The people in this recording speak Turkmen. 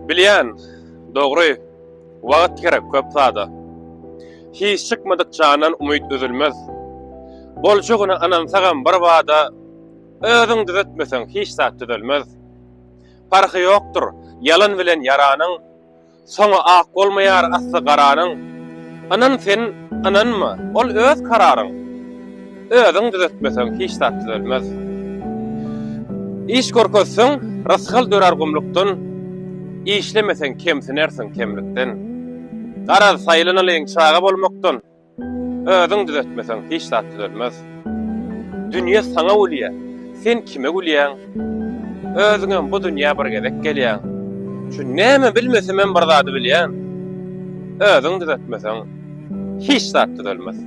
Bilýän, dogry, wagt gerek köp zada. Hiç çıkmadık canan umyt üzülmez. Bolçugyna anansagan bir wada özüň düzetmesen hiç zat düzelmez. Farky ýokdur yalan bilen yaranyň, soňa ak bolmaýar asly garanyň. Anan sen ananma, ol öz kararyň. Özüň düzetmesen hiç zat düzelmez. İş korkossun, raskal dörer gumlukdan, işlemesen kemsinersin kemlikden. Garaz sayılanalyň çaga bolmakdan, özüň düzetmesen hiç zat düzelmez. Dünýä saňa ulýa, sen kime ulýan? Özüňe bu dünýä bir gezek gelýän. Şu näme bilmesem men bir zady bilýän. Özüň düzetmesen hiç zat düzelmez.